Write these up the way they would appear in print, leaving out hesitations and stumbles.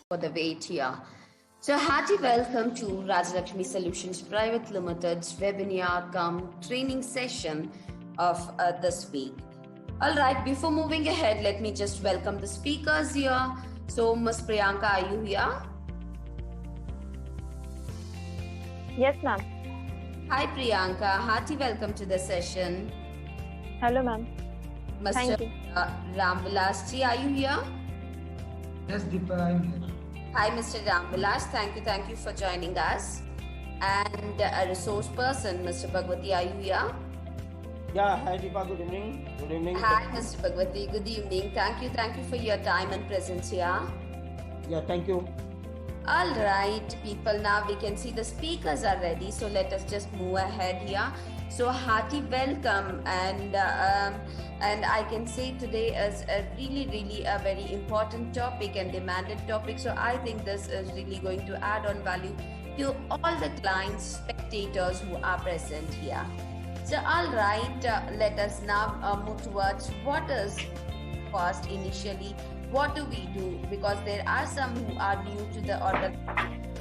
for the wait here. So, hearty welcome to Rajalakshmi Solutions Private Limited's webinar cum training session of this week. All right, before moving ahead, let me just welcome the speakers here. So, Ms. Priyanka, are you here? Yes, ma'am. Hi, Priyanka. Hearty welcome to the session. Hello, ma'am. Mr. Ramvilas ji, are you here? Yes, Deepa, I'm here. Hi, Mr. Ramvilas. Thank you for joining us. And a resource person, Mr. Bhagwati, are you here? Yeah, hi Deepa, good evening. Good evening. Hi, Mr. Bhagwati. Good evening. Thank you for your time and presence here. Yeah, thank you. All right, people. Now we can see the speakers are ready. So let us just move ahead here. So hearty welcome, and I can say today is a really a very important topic and demanded topic. So I think this is really going to add on value to all the clients, spectators who are present here. So all right, let us now move towards what is first initially. What do we do? Because there are some who are new to the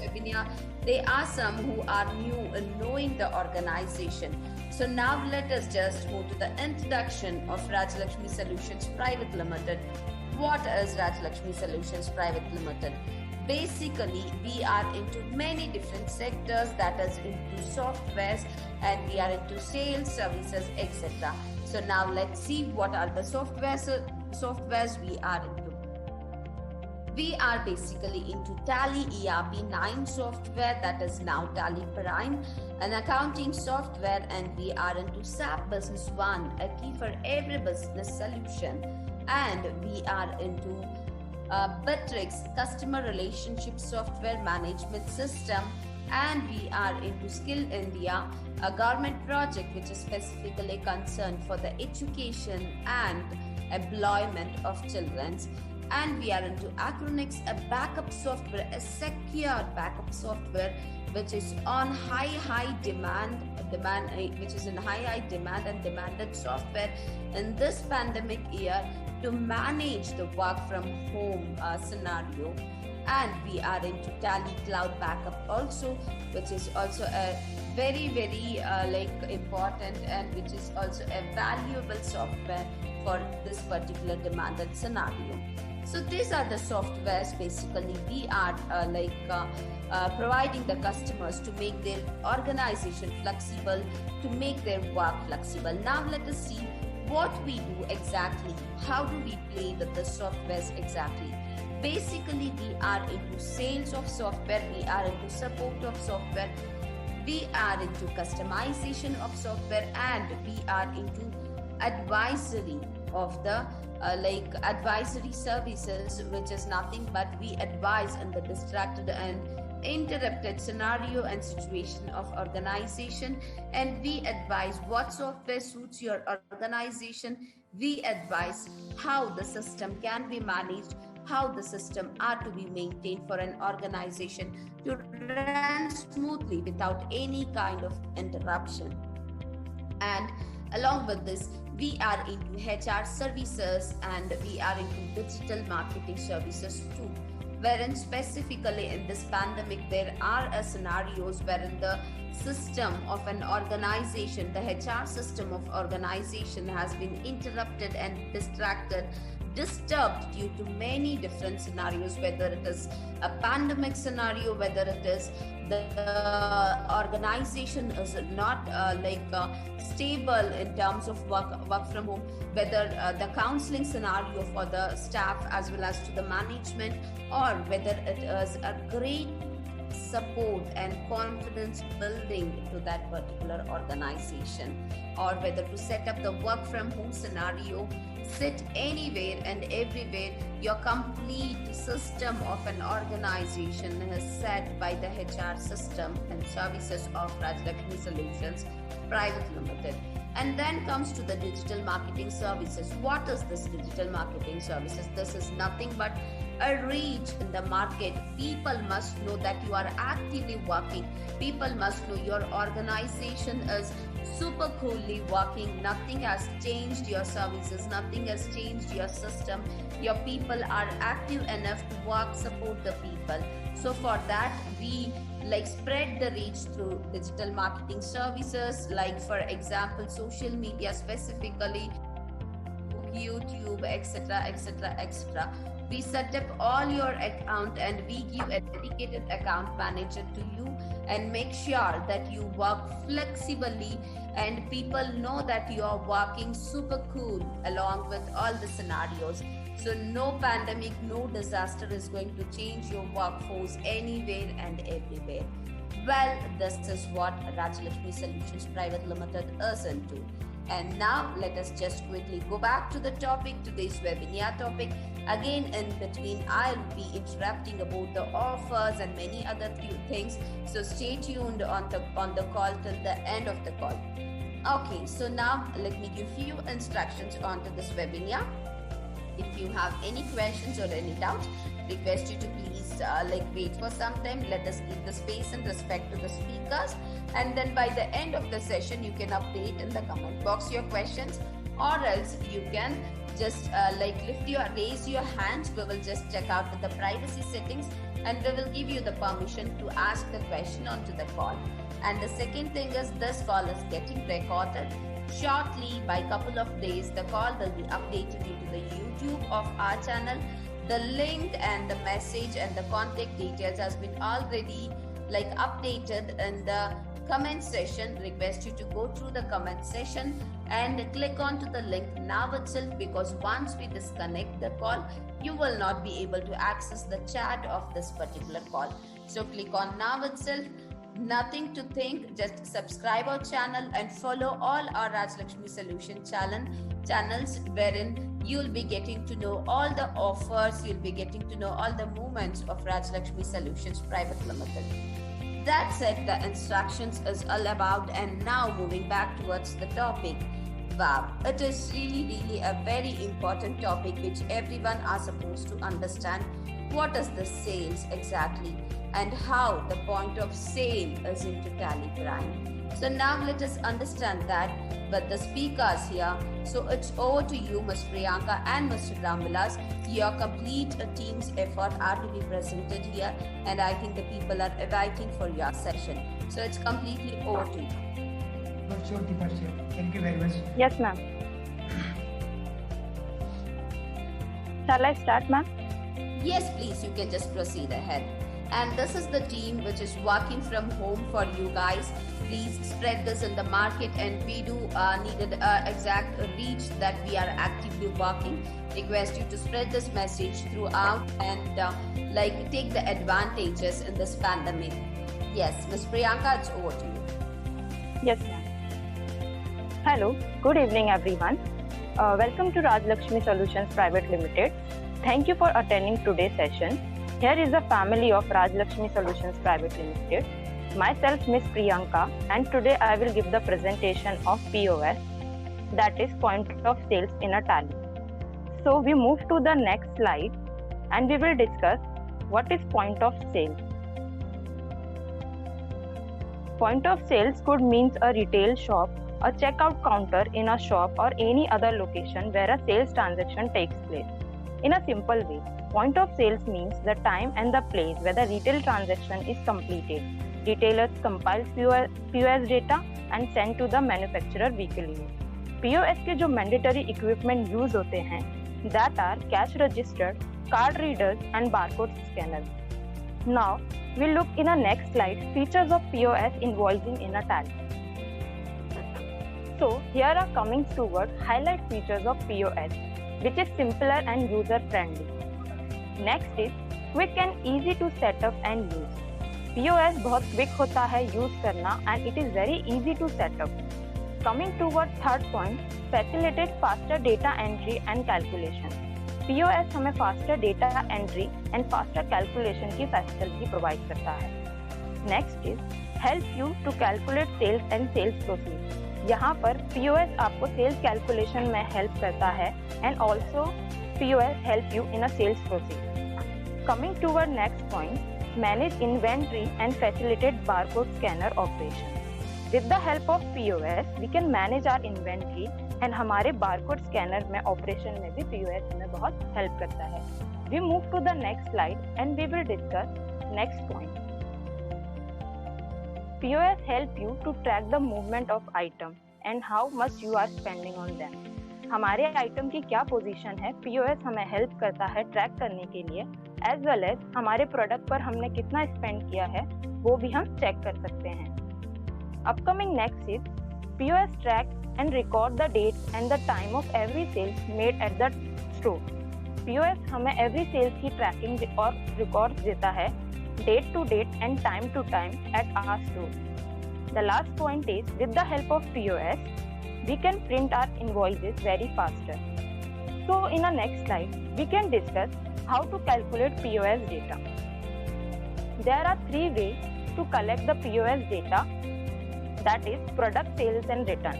webinar. There are some who are new in knowing the organization. So now let us just move to the introduction of Rajalakshmi Solutions Private Limited. What is Rajalakshmi Solutions Private Limited? Basically, we are into many different sectors, that is into softwares, and we are into sales, services, etc. So now let's see what are the softwares we are into. We are basically into Tally ERP 9 software, that is now Tally Prime, an accounting software, and we are into SAP Business One, a key for every business solution, and we are into Bitrix customer relationship software management system, and we are into Skill India, a government project which is specifically concerned for the education and employment of children. And we are into Acronix, a backup software, a secure backup software, which is on high demand, which is in high demand and demanded software in this pandemic year to manage the work from home scenario. And we are into Tally Cloud Backup also, which is also a very important, and which is also a valuable software for this particular demanded scenario. So these are the softwares basically we are providing the customers to make their organization flexible, to make their work flexible. Now let us see what we do exactly. How do we play with the softwares exactly? Basically, we are into sales of software, we are into support of software, we are into customization of software, and we are into advisory of the advisory services, which is nothing but we advise in the distracted and interrupted scenario and situation of organization, and we advise what software suits your organization. We advise how the system can be managed, how the system are to be maintained for an organization to run smoothly without any kind of interruption. And along with this, we are into HR services, and we are into digital marketing services too, wherein specifically in this pandemic there are scenarios wherein the system of an organization, the HR system of organization has been interrupted and disturbed due to many different scenarios, whether it is a pandemic scenario, whether it is the organization is not stable in terms of work from home, whether the counseling scenario for the staff as well as to the management, or whether it is a great support and confidence building to that particular organization, or whether to set up the work from home scenario, sit anywhere and everywhere. Your complete system of an organization is set by the HR system and services of Rajalakshmi Solutions Private Limited. And then comes to the digital marketing services. What is this digital marketing services? This is nothing but a reach in the market. People must know that you are actively working. People must know your organization is super coolly working. Nothing has changed your services, nothing has changed your system. Your people are active enough to work, support the people. So for that, we spread the reach through digital marketing services, like for example social media, specifically YouTube, etc., etc., etc. We set up all your account and we give a dedicated account manager to you and make sure that you work flexibly and people know that you are working super cool along with all the scenarios. So no pandemic, no disaster is going to change your workforce anywhere and everywhere. Well, this is what Rajalakshmi Solutions Private Limited is into. And now let us just quickly go back to the topic, today's webinar topic. Again, in between, I'll be interrupting about the offers and many other few things. So stay tuned on the call till the end of the call. Okay, so now let me give you instructions onto this webinar. If you have any questions or any doubts, request you to please wait for some time. Let us give the space and respect to the speakers, and then by the end of the session you can update in the comment box your questions, or else you can just raise your hands. We will just check out the privacy settings and we will give you the permission to ask the question onto the call. And the second thing is, this call is getting recorded. Shortly, by couple of days, the call will be updated into the YouTube of our channel. The link and the message and the contact details has been already updated in the comment section. Request you to go through the comment section and click onto the link now itself, because once we disconnect the call, you will not be able to access the chat of this particular call. So click on now itself. Nothing to think, just subscribe our channel and follow all our Rajalakshmi Solution channels, wherein you'll be getting to know all the offers, you'll be getting to know all the movements of Rajalakshmi Solutions Private Limited. That's it, the instructions is all about. And now moving back towards the topic. Wow, it is really a very important topic which everyone are supposed to understand. What is the sales exactly, and how the point of sale is into Tally Prime. So now let us understand that with the speakers here. So it's over to you, Ms. Priyanka and Mr. Ramvilas. Your complete team's effort are to be presented here, and I think the people are waiting for your session. So it's completely over to you. For sure, Deepa, sure. Thank you very much. Yes, ma'am. Shall I start, ma'am? Yes, please, you can just proceed ahead. And this is the team which is working from home for you guys. Please spread this in the market, and we do need an exact reach that we are actively working. Request you to spread this message throughout and take the advantages in this pandemic. Yes, Ms. Priyanka, it's over to you. Yes, ma'am. Hello, good evening everyone. Welcome to Rajalakshmi Solutions Private Limited. Thank you for attending today's session. Here is the family of Rajalakshmi Solutions Private Limited. Myself, Ms. Priyanka, and today I will give the presentation of POS, that is Point of Sales in a Tally. So we move to the next slide and we will discuss what is Point of Sale. Point of Sales could mean a retail shop, a checkout counter in a shop, or any other location where a sales transaction takes place. In a simple way, point of sales means the time and the place where the retail transaction is completed. Retailers compile POS data and send to the manufacturer weekly. POS के जो mandatory equipment use होते हैं, that are cash register, card readers and barcode scanners. Now, we'll look in a next slide features of POS invoicing in a Tally. So, here are coming toward highlight features of POS, which is simpler and user-friendly. Next is quick and easy to set up and use. POS बहुत quick होता है use करना and it is very easy to set up. Coming toward third point, facilitated faster data entry and calculation. POS हमें faster data entry and faster calculation की facility provide करता है. Next is help you to calculate sales and sales proceeds. यहाँ पर POS आपको sales calculation में help करता है and also POS help you in a sales proceed. Coming to our next point, manage inventory and facilitate barcode scanner operation. With the help of POS, we can manage our inventory and हमारे barcode scanner में operation में भी POS हमें बहुत help करता है. We move to the next slide and we will discuss next point. POS help you to track the movement of item and how much you are spending on them. हमारे item की क्या position है, POS हमें help करता है track करने के लिए, एज वेल एज हमारे प्रोडक्ट पर हमने कितना स्पेंड किया है वो भी हम चेक कर सकते हैं. Upcoming next is POS track and record the date and the time of every sales made at the store. POS हमें every sales की ट्रैकिंग और रिकॉर्ड देता है date to date and time to time at our store. The last point is with the help of POS, we can print our invoices very faster. So in the next slide, we can discuss how to calculate POS data. There are 3 ways to collect the POS data. That is product sales and return.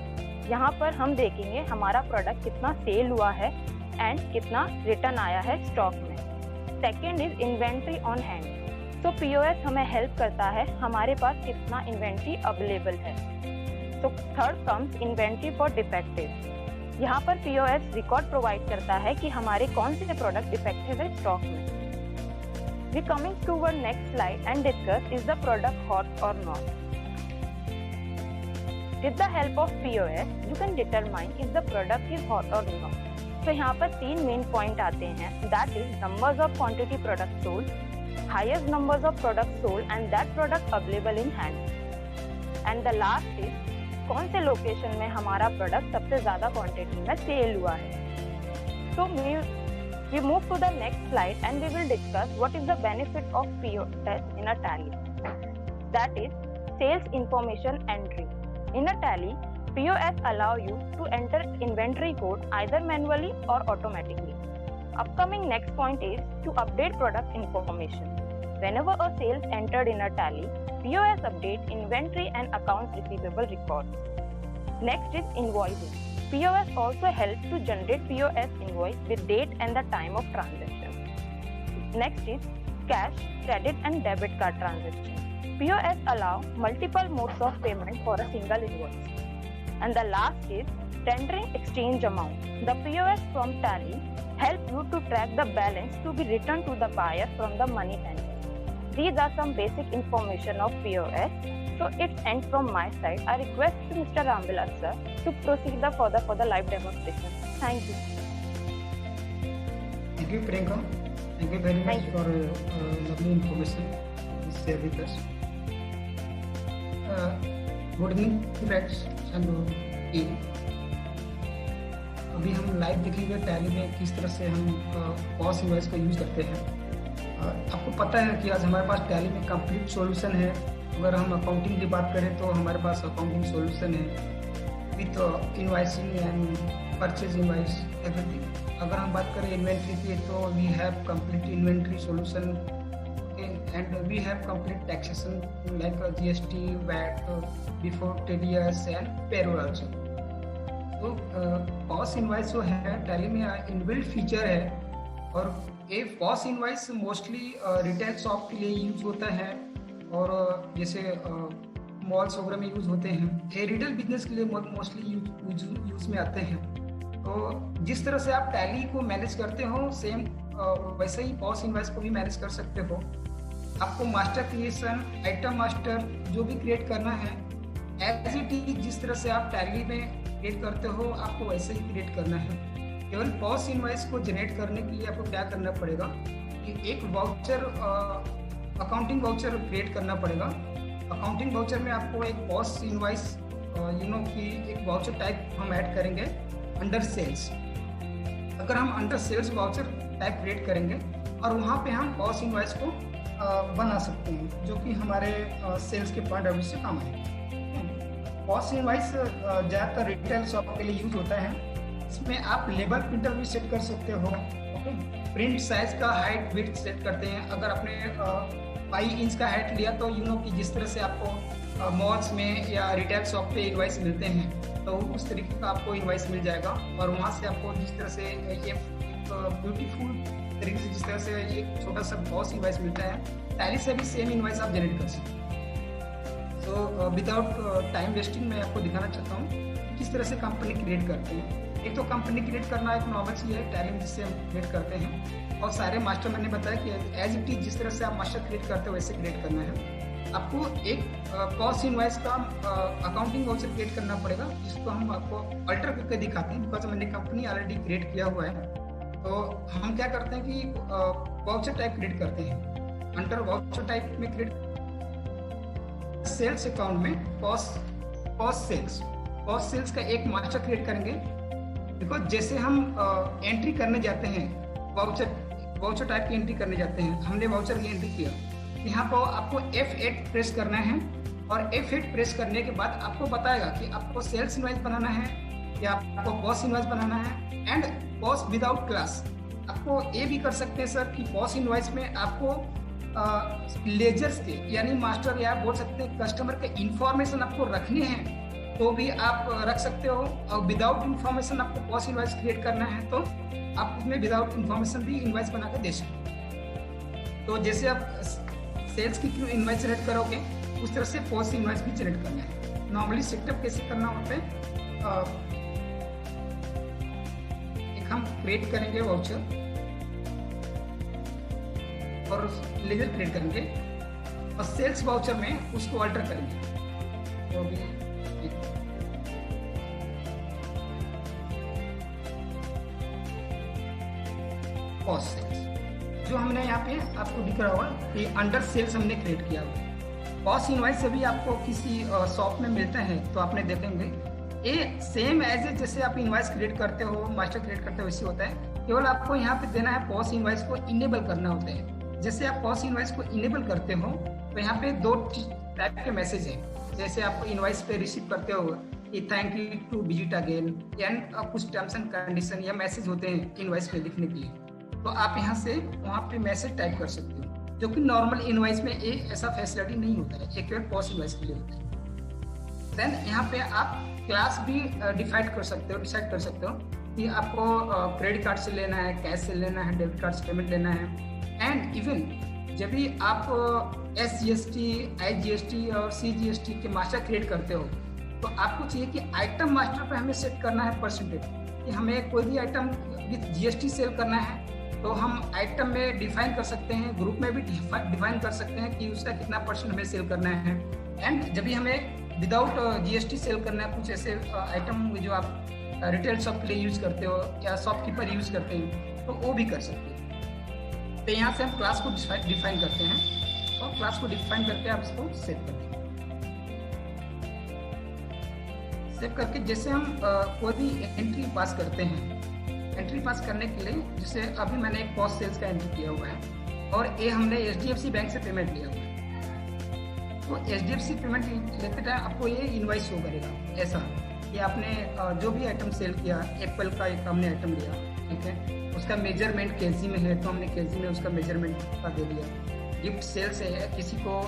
यहाँ पर हम देखेंगे हमारा product कितना cell हुआ है and कितना return आया है स्टॉक में. Second is inventory on hand. तो POS हमें हेल्प करता है हमारे पास कितना इन्वेंट्री अवेलेबल है. तो third comes inventory for defective. यहाँ पर POS रिकॉर्ड प्रोवाइड करता है कि हमारे कौन से प्रोडक्ट डिफेक्टिव है स्टॉक में. We coming to our next slide and discuss is the product hot और not. With the help of POS, you can determine if the product is hot or not. तो यहाँ पर 3 main point आते हैं. That is numbers of quantity product sold, highest numbers of product sold and that product available in hand. And the last is कौन से location में हमारा product सबसे ज्यादा क्वांटिटी में सेल हुआ है. So we move to the next slide and we will discuss what is the benefit of POS in a tally. That is sales information entry. In a tally, POS allow you to enter inventory code either manually or automatically. Upcoming next point is to update product information. Whenever a sales entered in a tally, POS update inventory and accounts receivable records. Next is invoicing. POS also helps to generate POS invoice with date and the time of transaction. Next is cash, credit and debit card transaction. POS allow multiple modes of payment for a single invoice. And the last is tendering exchange amount. The POS from tally help you to track the balance to be returned to the buyer from the money tender. These are some basic information of POS. So it's end from my side. I request to Mr. Ramvilas sir to proceed further for the live demonstration. Thank you. Thank you, Priyanka. Thank you very much for lovely information you share with us. Good evening friends and team. अभी हम live देखेंगे tally में किस तरह से हम POS invoice का use करते हैं. आपको पता है कि आज हमारे पास टैली में कंप्लीट सॉल्यूशन है. अगर हम अकाउंटिंग की बात करें तो हमारे पास अकाउंटिंग सॉल्यूशन है with invoicing and purchase invoice everything. अगर हम बात करें इन्वेंट्री की तो we have complete inventory solution and we have complete taxation like GST, VAT, before TDS and payroll also. तो POS इनवॉइस जो है टैली में इनबिल्ट फीचर है और ये POS invoice mostly retail shop के लिए यूज होता है और जैसे मॉल्स वगैरह में यूज होते हैं. ये रिटेल बिजनेस के लिए मोस्टली यूज में आते हैं. तो जिस तरह से आप टैली को मैनेज करते हो सेम वैसे ही POS इनवॉइस को भी मैनेज कर सकते हो. आपको मास्टर क्रिएशन, आइटम मास्टर जो भी क्रिएट करना है एज इट इज जिस तरह से आप टैली में क्रिएट करते हो आपको वैसे ही क्रिएट करना है. केवल POS इनवॉइस को जनरेट करने के लिए आपको क्या करना पड़ेगा कि एक वाउचर अकाउंटिंग वाउचर क्रिएट करना पड़ेगा. अकाउंटिंग वाउचर में आपको एक POS इनवॉइस की एक वाउचर टाइप हम ऐड करेंगे अंडर सेल्स. अगर हम under sales voucher type create करेंगे और वहाँ पे हम POS इनवॉइस को बना सकते हैं जो कि हमारे सेल्स के पॉइंट ऑफ व्यू से काम आए. POS इनवॉइस ज़्यादातर रिटेल शॉप के लिए यूज होता है. इसमें आप लेबल प्रिंटर भी सेट कर सकते हो. ओके, प्रिंट साइज का हाइट विड्थ सेट करते हैं. अगर आपने 5 इंच का हाइट लिया तो कि जिस तरह से आपको मॉल्स में या रिटेल शॉप पे इनवॉइस मिलते हैं तो उस तरीके का आपको इनवॉइस मिल जाएगा और वहाँ से आपको जिस तरह से ये ब्यूटीफुल तरीके से जिस तरह से एक छोटा सा बॉस इनवॉइस मिलता है, टैली से भी सेम इनवॉइस आप जनरेट कर सकते हैं। तो विदाउट टाइम वेस्टिंग मैं आपको दिखाना चाहता हूँ किस तरह से कंपनी क्रिएट करते हैं। एक तो कंपनी क्रिएट करना एक नॉर्मल चीज़ है, टैली जिससे हम क्रिएट करते हैं, और सारे मास्टर मैंने बताया कि एज इट इज जिस तरह से आप मास्टर क्रिएट करते हो वैसे क्रिएट करना है। आपको एक कॉस्ट इनवॉइस का अकाउंटिंग वाउचर क्रिएट करना पड़ेगा, जिसको हम आपको अल्टर करके दिखाते हैं, बिकॉज मैंने कंपनी ऑलरेडी क्रिएट किया हुआ है। तो हम क्या करते हैं कि वाउचर टाइप क्रिएट करते हैं। अंडर वाउचर टाइप में क्रिएट सेल्स अकाउंट में कॉस्ट सेल्स का एक मास्टर क्रिएट करेंगे, बिकॉज जैसे हम एंट्री करने जाते हैं, वाउचर टाइप की एंट्री करने जाते हैं, हमने वाउचर की एंट्री किया, यहाँ पर आपको F8 प्रेस करना है, और F8 प्रेस करने के बाद आपको बताएगा कि आपको सेल्स इनवॉइस बनाना है या आपको कॉस्ट इनवॉइस बनाना है, एंड कॉस्ट विदाउट क्लास। आपको ये भी कर सकते हैं सर कि कॉस्ट इनवॉइस में आपको लेजर्स के यानी मास्टर या बोल सकते हैं कस्टमर के इंफॉर्मेशन आपको रखने हैं तो भी आप रख सकते हो, और विदाउट इंफॉर्मेशन आपको कॉस्ट इनवॉइस क्रिएट करना है तो आप उसमें विदाउट इंफॉर्मेशन भी इनवॉइस बना कर दे सकते हो। तो जैसे आप सेल्स की इनवॉइस जनरेट करोगे उस तरह से कॉस्ट इनवॉइस भी जनरेट करना है। नॉर्मली सेटअप कैसे करना होता है, एक हम क्रिएट करेंगे वाउचर और लेजर क्रिएट करेंगे, और सेल्स वाउचर में उसको अल्टर करेंगे। तो भी कॉस्ट सेल्स जो हमने यहाँ पे आपको दिख रहा होगा कि अंडर सेल्स हमने क्रिएट किया हुआ। कॉस्ट इनवॉइस से भी आपको किसी शॉप में मिलता है तो आपने देखेंगे ये सेम एज ए जैसे आप इनवॉइस क्रिएट करते हो, मास्टर क्रिएट करते हो, वैसे होता है। केवल आपको यहाँ पे देना है कॉस्ट इनवॉइस को इनेबल करना होता है। जैसे आप कॉस्ट इनवॉइस को इनेबल करते हो तो यहाँ पे दो टाइप के मैसेज है। जैसे आप इनवॉइस पे रिसीव करते हो कि thank you to visit again, and कुछ टर्म्स एंड कंडीशन या मैसेज होते हैं इनवॉइस पे लिखने के लिए, तो आप यहाँ से वहाँ पे मैसेज टाइप कर सकते हो, जो कि नॉर्मल इनवॉइस में ये ऐसा फैसिलिटी नहीं होता है, एक केवल कॉस्ट इनवॉइस के लिए होता है। देन यहाँ पे आप क्लास भी डिसाइड कर सकते हो कि आपको क्रेडिट कार्ड से लेना है, कैश से लेना है, डेबिट कार्ड से पेमेंट लेना है। एंड इवन जब भी आप SGST, IGST और CGST के मास्टर क्रिएट करते हो तो आपको चाहिए कि आइटम मास्टर पे हमें सेट करना है परसेंटेज, कि हमें कोई भी आइटम विद GST सेल करना है तो हम आइटम में डिफाइन कर सकते हैं, ग्रुप में भी डिफाइन कर सकते हैं कि उसका कितना परसेंट हमें सेल करना है। एंड जब भी हमें विदाउट GST सेल करना है, कुछ ऐसे आइटम जो आप रिटेल शॉप के लिए यूज करते हो या शॉपकीपर यूज करते हैं तो वो भी कर सकते हैं। तो यहाँ से हम क्लास को डिफाइन करते हैं और क्लास को डिफाइन करके आप इसको सेव कर देंगे। सेव करके जैसे हम कोई भी एंट्री पास करते हैं, एंट्री पास करने के लिए जैसे अभी मैंने एक कॉस्ट सेल्स का एंट्री किया हुआ है और ये हमने HDFC बैंक से पेमेंट लिया हुआ है। तो HDFC पेमेंट लेते टाइम आपको ये इनवॉइस शो करेगा ऐसा कि आपने जो भी आइटम सेल किया, एप्पल का एक हमने आइटम लिया, ठीक है, उसका मेजरमेंट केजी में है तो हमने केजी में उसका मेजरमेंट का दे दिया। गिफ्ट सेल्स है, किसी को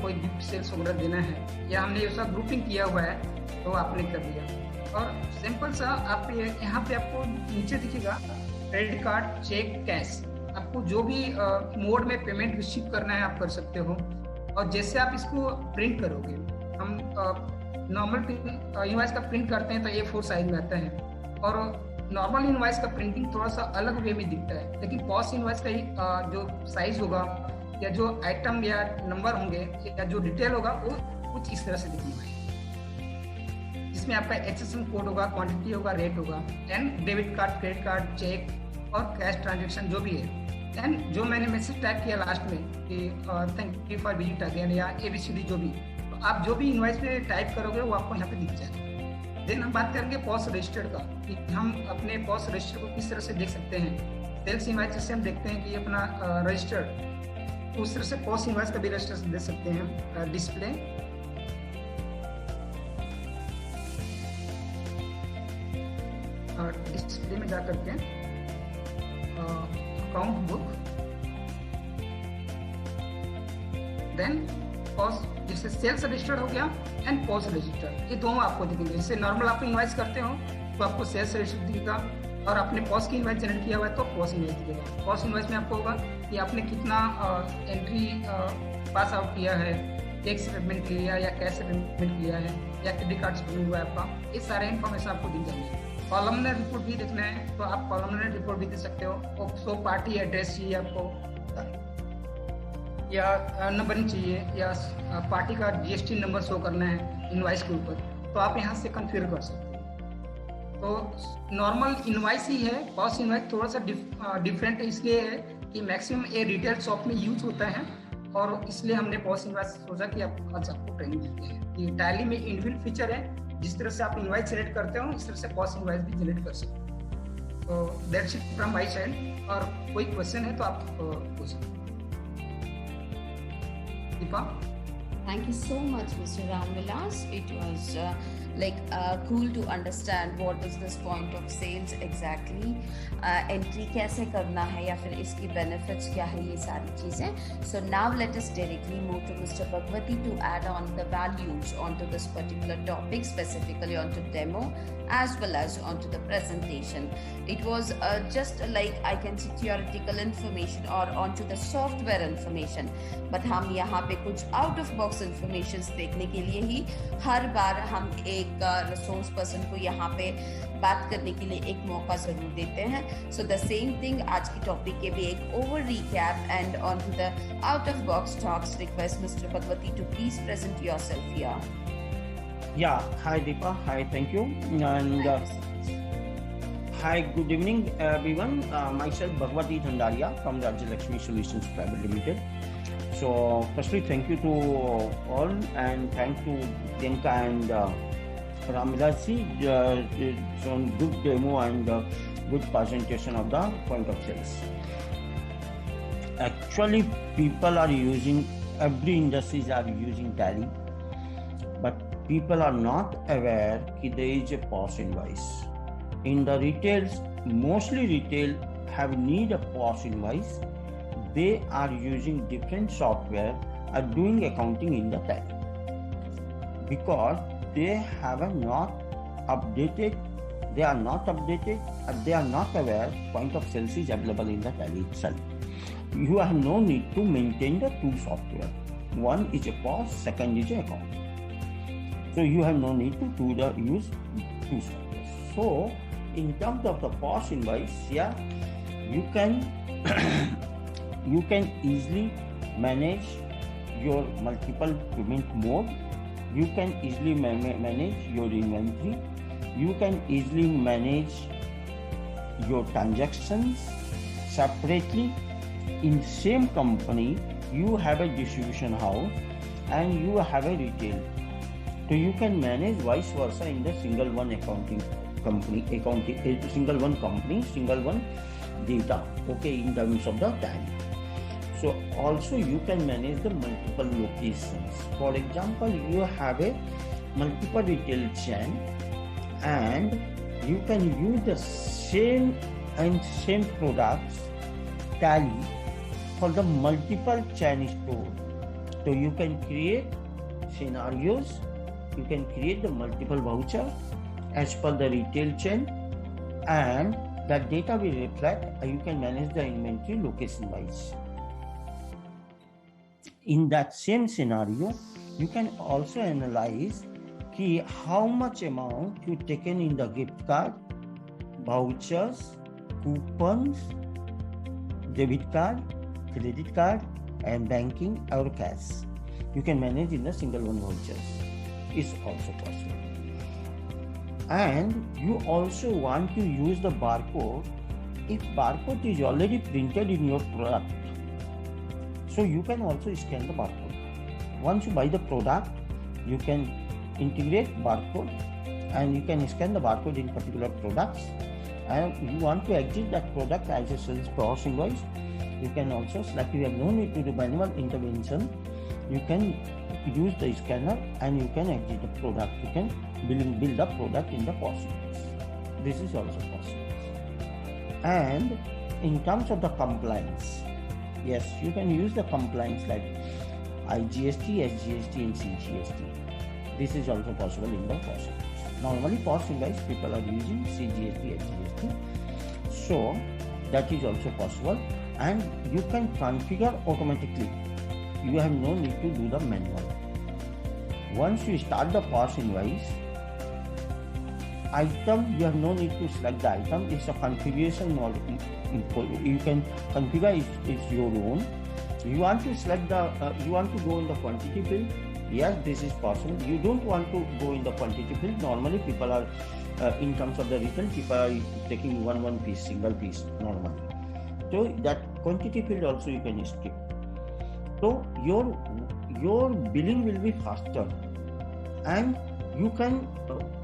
कोई गिफ्ट सेल्स वगैरह देना है या हमने उसका ग्रुपिंग किया हुआ है तो आपने कर दिया। और सिंपल सा आप यहाँ पे आपको नीचे दिखेगा क्रेडिट कार्ड, चेक, कैश, आपको जो भी मोड में पेमेंट रिसीव करना है आप कर सकते हो। और जैसे आप इसको प्रिंट करोगे, हम नॉर्मल इनवॉइस का प्रिंट करते हैं तो A4 साइज में आता है और नॉर्मल इनवॉइस का प्रिंटिंग थोड़ा सा अलग वे में दिखता है, लेकिन कॉस्ट इनवॉइस का ही जो साइज होगा या जो आइटम या नंबर होंगे या जो डिटेल होगा वो कुछ इस तरह से दिखेगा, जिसमें आपका HSN कोड होगा, क्वांटिटी होगा, रेट होगा, and debit card, credit card, cheque और कैश ट्रांजेक्शन जो भी है। एंड जो मैंने मैसेज टाइप किया लास्ट में कि thank you for visit again या ABCD जो भी, तो आप जो भी इनवॉइस में टाइप करोगे वो आपको यहाँ पे दिख जाएगा। देन हम बात करेंगे पॉस रजिस्टर का, कि हम अपने पॉस रजिस्टर को किस तरह से देख सकते हैं। सेल्स इनवॉइस से हम देखते हैं कि अपना रजिस्टर, तो उस तरह से पॉस इनवॉइस का भी रजिस्टर देख सकते हैं। डिस्प्ले, डिस्प्ले में जा करके अकाउंट बुक, देन पॉस, जैसे सेल्स रजिस्टर्ड हो गया एंड पॉस रजिस्टर, ये दोनों आपको दिखेंगे। जैसे नॉर्मल आप इनवॉइस करते हो तो आपको सेल्स रजिस्टर दिखेगा, और आपने पॉस की इनवाइस जनरेट किया हुआ है तो पॉस इनवाइस दिखेगा। पॉस इनवाइस में आपको होगा कि आपने कितना एंट्री पास आउट किया है, टैक्स पेमेंट लिया या कैश पेमेंट लिया है या क्रेडिट कार्ड पेमेंट हुआ है आपका, ये सारे इन्फॉर्मेशन आपको दी जाएंगे। कॉलमनर रिपोर्ट भी देखना है तो आप कॉलमनर रिपोर्ट भी दे सकते हो। सो पार्टी एड्रेस चाहिए आपको या नंबरिंग चाहिए या पार्टी का जीएसटी नंबर शो करना है इनवाइस के ऊपर, तो आप यहाँ से कन्फिगर कर सकते हो। तो नॉर्मल इनवाइस ही है, पॉस इनवाइस थोड़ा सा डिफरेंट इसलिए है कि मैक्सिमम ये रिटेल शॉप में यूज होता है और इसलिए हमने पॉस इनवाइस सोचा कि आज आपको ट्रेनिंग देते हैं। ये टैली में इनबिल्ट फीचर है, जिस तरह से आप इनवाइस जनरेट करते हो इस तरह से पॉस इनवाइस भी जनरेट कर सकते हो। तो that's it from my side, और कोई क्वेश्चन है तो आप पूछ सकते हो। Deepa, Thank you so much, Mr. Ramvilas. It was cool to understand what is this point of sales exactly. Entry कैसे करना है या फिर इसकी benefits क्या है, ये सारी चीजें. So now let us directly move to Mr. Bhagwati to add on the values onto this particular topic, specifically onto demo as well as onto the presentation. It was just like I can see theoretical information or onto the software information, but हम यहाँ पे कुछ out of box information देखने के लिए ही हर बार हम एक resource person को यहाँ पे बात करने के लिए एक मौका जरूर देते हैं. सो द सेम थिंग आज की टॉपिक के भी एक over recap and on to the out of box talks. Request mister Bhagwati to please present yourself here. Yeah, hi Deepa, hi, thank you, and hi, good evening everyone. Myself Bhagwati Thandaria from Rajya Lakshmi Solutions Private Limited. So firstly, thank you to all, and thank to Priyanka and Ramvilas ji on good demo and good presentation of the point of sales. Actually, people are using, every industries are using Tally, but people are not aware that there is a POS invoice. In the retails, mostly retail have need a POS invoice. They are using different software, are doing accounting in the Tally because they have not updated. They are not updated. They are not aware point of sales is available in the Tally itself. You have no need to maintain the two software. One is a POS, second is a account. So you have no need to use two software. So in terms of the POS invoice, yeah, you can you can easily manage your multiple payment mode. You can easily manage your inventory. You can easily manage your transactions separately. In same company, you have a distribution house and you have a retail. So you can manage vice versa in the single one single one company, single one data, okay, in terms of the time. So also you can manage the multiple locations. For example, you have a multiple retail chain and you can use the same products Tally for the multiple chain store. So you can create scenarios. You can create the multiple voucher as per the retail chain, and that data will reflect. You can manage the inventory location wise. In that same scenario, you can also analyze how much amount you taken in the gift card, vouchers, coupons, debit card, credit card, and banking or cash. You can manage in the single one vouchers. Is also possible. And you also want to use the barcode if barcode is already printed in your product. So you can also scan the barcode. Once you buy the product, you can integrate barcode and you can scan the barcode in particular products. And you want to exit that product as a sales POS invoice, you can also select. You have no need to do manual intervention. You can use the scanner and you can exit the product. You can build the product in the POS invoice. This is also possible. And in terms of the compliance, yes, you can use the compliance like IGST, SGST, and CGST. This is also possible in the POS invoice. Normally, POS invoice people are using CGST, SGST. So that is also possible, and you can configure automatically. You have no need to do the manual. Once you start the POS invoice, item, you have no need to select the item. It's a configuration mode. You can configure it's your own. You want to select the, you want to go in the quantity field. Yes, this is possible. You don't want to go in the quantity field. Normally people are, in terms of the retail, people are taking one piece, single piece normally. So that quantity field also you can skip. So your billing will be faster, and you can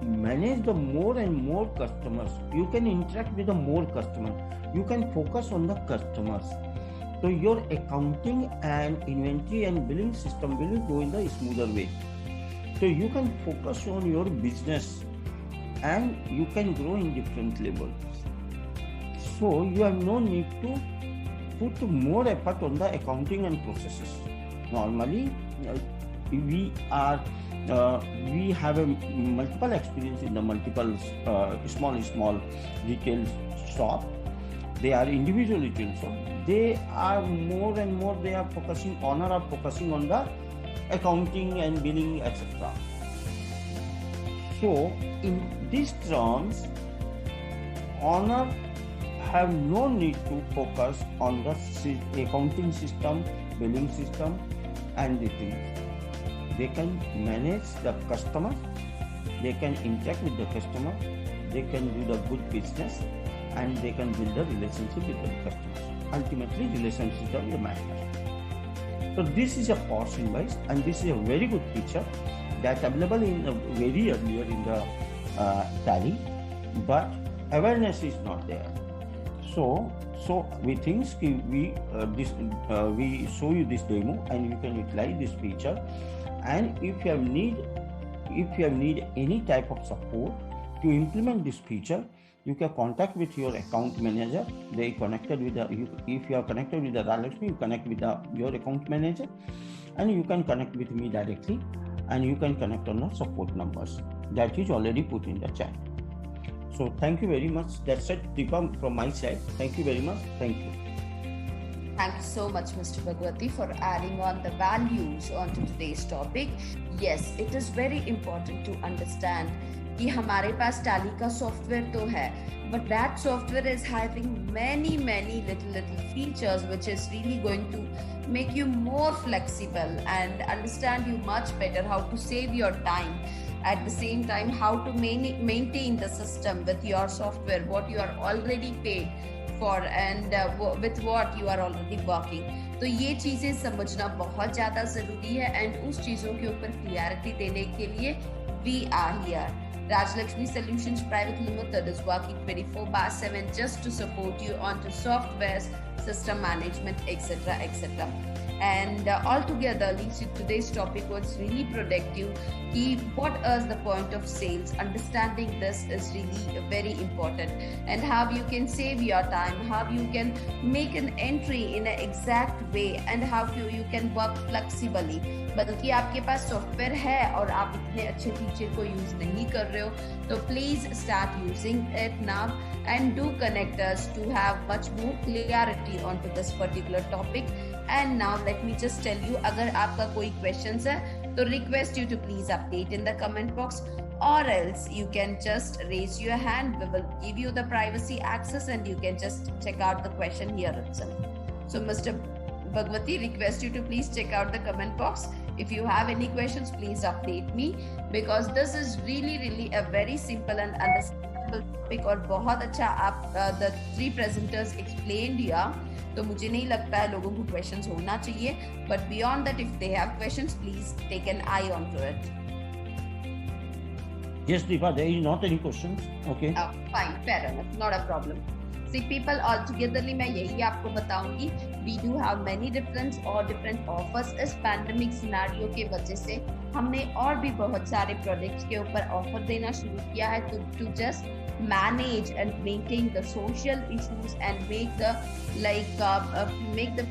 manage the more and more customers. You can interact with the more customers. You can focus on the customers. So your accounting and inventory and billing system will go in the smoother way. So you can focus on your business and you can grow in different levels. So you have no need to put more effort on the accounting and processes. Normally, we have a multiple experience in the multiple small retail shop. They are individual retail shop. They are more and more, they are focusing on the accounting and billing, etc. So in these terms, Honor have no need to focus on the accounting system, billing system and the things. They can manage the customer, they can interact with the customer, they can do the good business, and they can build a relationship with the customers. Ultimately, relationship are the matter. So this is a POS invoice, and this is a very good feature that's available in very earlier in the Tally, but awareness is not there. So we think we show you this demo, and you can utilize this feature. And if you have need any type of support to implement this feature, you can contact with your account manager. They connected with if you are connected with the Rajalakshmi, you connect with your account manager, and you can connect with me directly, and you can connect on the support numbers that is already put in the chat. So thank you very much. That's it, Deepa, from my side. Thank you very much. Thank you. Thank you so much, Mr. Bhagwati, for adding on the values onto today's topic. Yes, it is very important to understand कि हमारे पास Tally का software तो है, but that software is having many little features which is really going to make you more flexible and understand you much better how to save your time. At the same time, how to maintain the system with your software, what you are already paid for and with what you are already working. तो ये चीजें समझना बहुत ज्यादा जरूरी है, and उस चीजों के ऊपर क्लियरिटी देने के लिए we are here. Rajalakshmi Solutions Private Limited is working 24/7 just to support you onto softwares, system management, etc. And altogether, today's topic was really productive. What is the point of sales? Understanding this is really very important, and how you can save your time, how you can make an entry in an exact way, and how you can work flexibly. बल्कि आपके पास software है और आप इतने अच्छे feature को use नहीं कर रहे हो, तो please start using it now and do connect us to have much more clarity onto this particular topic. And now let me just tell you, अगर आपका कोई questions है तो request you to please update in the comment box, or else you can just raise your hand. We will give you the privacy access and you can just check out the question here itself. So Mr. Bhagwati, request you to please check out the comment box. If you have any questions, please update me, because this is really a very simple and understandable topic और बहुत अच्छा आप the three presenters explained here. तो मुझे नहीं लगता है लोगों को questions होना चाहिए, but beyond that, if they have questions, please take an eye onto it. Yes, Deepa, there is not any questions. Okay. Fine, fair enough, not a problem. See people, altogetherly मैं यही आपको बताऊंगी, we do have many different offers. इस pandemic scenario के वजह से हमने और भी बहुत सारे प्रोडक्ट्स के ऊपर ऑफर देना शुरू किया है to just manage and maintain the social issues and make the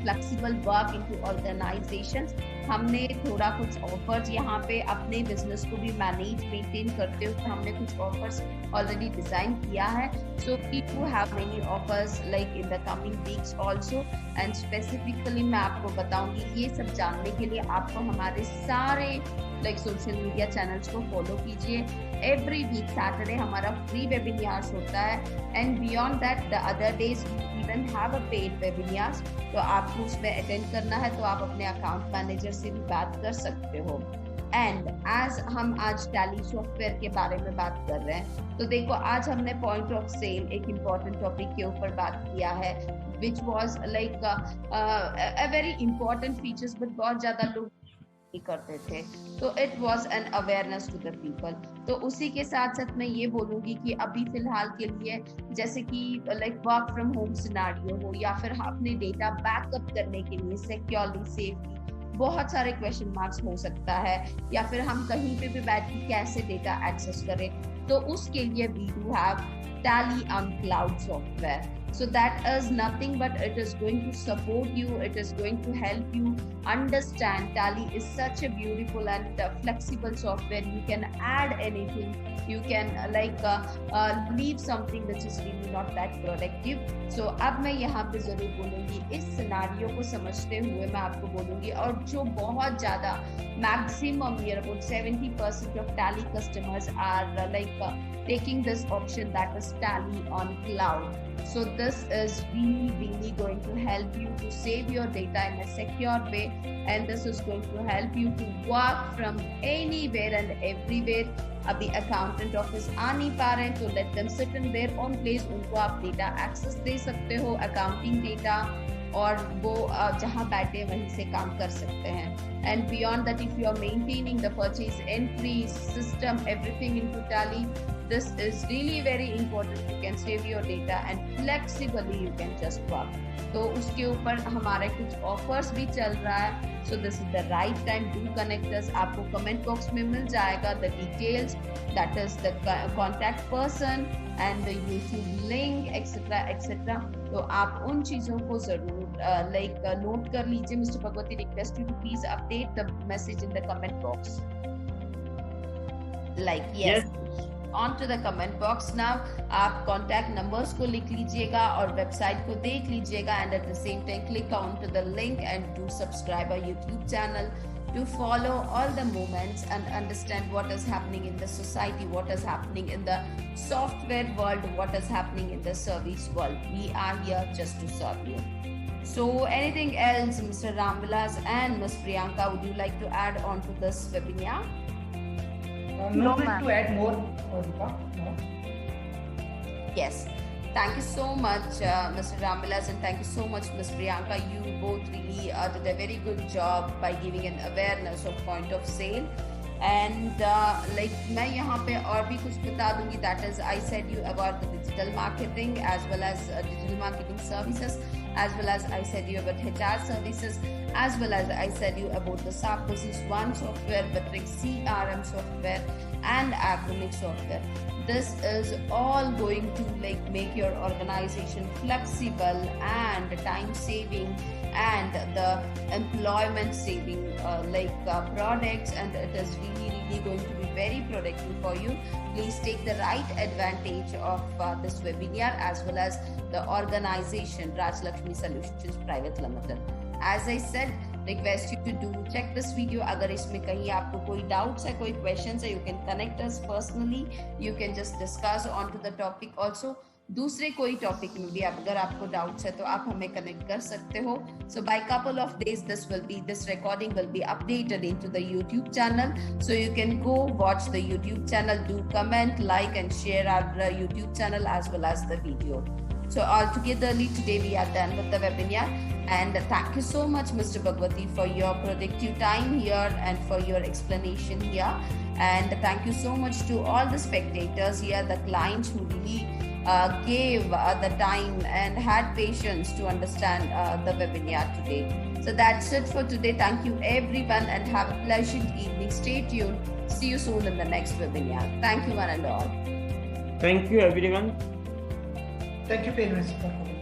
flexible work into organizations. हमने थोड़ा कुछ ऑफर्स यहाँ पे अपने बिजनेस को भी मेंटेन करते हुए हमने कुछ ऑफर्स ऑलरेडी डिजाइन किया है. So we do have many offers like in the coming weeks also, and specifically मैं आपको बताऊंगी. ये सब जानने के लिए आपको हमारे सारे लाइक सोशल मीडिया चैनल्स को फॉलो कीजिए. एवरी वीक सैटरडे हमारा फ्री वेबिनार्स होता है, and beyond that the other days we even have a paid webinars. तो आपको उसमें अटेंड करना है तो आप अपने अकाउंट मैनेजर से भी बात कर सकते हो. एंड एज हम आज टैली सॉफ्टवेयर के बारे में बात कर रहे हैं, तो देखो आज हमने पॉइंट ऑफ सेल एक इम्पॉर्टेंट टॉपिक के ऊपर बात किया है, which was like a very important features, but बहुत ज्यादा लोग करते थे. तो it was an awareness to the people. तो उसी के साथ साथ मैं ये बोलूंगी कि अभी फिलहाल के लिए जैसे कि like work from home scenario हो या फिर अपने डेटा बैकअप करने के लिए सिक्योरली सेफली बहुत सारे क्वेश्चन मार्क्स हो सकता है, या फिर हम कहीं पे भी बैठ के कैसे डेटा एक्सेस करें. तो उसके लिए we do have Tally on Cloud software. So that is nothing but it is going to support you, it is going to help you understand. Tally is such a beautiful and flexible software. You can add anything, you can leave something which is really not that productive. So अब मैं यहाँ पे जरूर बोलूँगी, इस scenario को समझते हुए मैं आपको बोलूँगी, और जो बहुत ज़्यादा maximum here about 70% of Tally customers are taking this option, that is Tally on Cloud. So this is really going to help you to save your data in a secure way, and this is going to help you to work from anywhere and everywhere. अभी accountant office आ नहीं पा रहे हैं तो let them sit in their own place, उनको आप data access दे सकते हो, अकाउंटिंग डेटा, और वो जहाँ बैठे वहीं से काम कर सकते हैं. And beyond that, if you are maintaining the purchase entry system, everything into Tally, this is really very important. You can save your data and flexibly you can just work. तो उसके ऊपर हमारे कुछ ऑफर्स भी चल रहा है. So this is the right time to connect us. आपको कमेंट बॉक्स में मिल जाएगा the details, that is the contact person and the YouTube link, etc. etc. तो आप उन चीजों को जरूर नोट कर लीजिए. Mister Bhagwati request you to please update the message in the comment box. yes. On to the comment box now. आप contact numbers को लिख लीजिएगा और वेबसाइट को देख लीजिएगा, and at the same time click on to the link and do subscribe our YouTube channel to follow all the movements and understand what is happening in the society, what is happening in the software world, what is happening in the service world. We are here just to serve you. So anything else, Mr. Ramvilas and Ms. Priyanka, would you like to add on to this webinar? No need to add more, Rupa. No. Yes. Thank you so much, Mr. Ramvilas, and thank you so much, Ms. Priyanka. You both really did a very good job by giving an awareness of point of sale. And मैं यहाँ पे और भी कुछ बता दूंगी. That is, I said you about the digital marketing as well as digital marketing services, as well as I said you about HR services, as well as I said you about the SAP Business One software, Bittrex CRM software, and Acromic software. This is all going to make your organization flexible and time saving and the employment saving products, and it is really going to be very productive for you. Please take the right advantage of this webinar as well as the organization Raj Lakshmi Solutions Private Limited. As I said, request you to do check this video. अगर इसमें कहीं आपको कोई doubts है, कोई questions है, you can connect us personally. You can just discuss on to the topic also. दूसरे कोई टॉपिक में भी अगर आपको डाउट्स है तो आप हमें कनेक्ट कर सकते हो. So by couple of days this recording will be updated into the YouTube channel, so you can go watch the YouTube channel, do comment, like and share our YouTube channel as well as the video. So altogetherly today we are done with the webinar, and thank you so much, Mr. Bhagwati, for your productive time here and for your explanation here, and thank you so much to all the spectators here, the clients who really gave the time and had patience to understand the webinar today. So that's it for today. Thank you everyone and have a pleasant evening. Stay tuned. See you soon in the next webinar. Thank you one and all. Thank you everyone. Thank you parents for coming.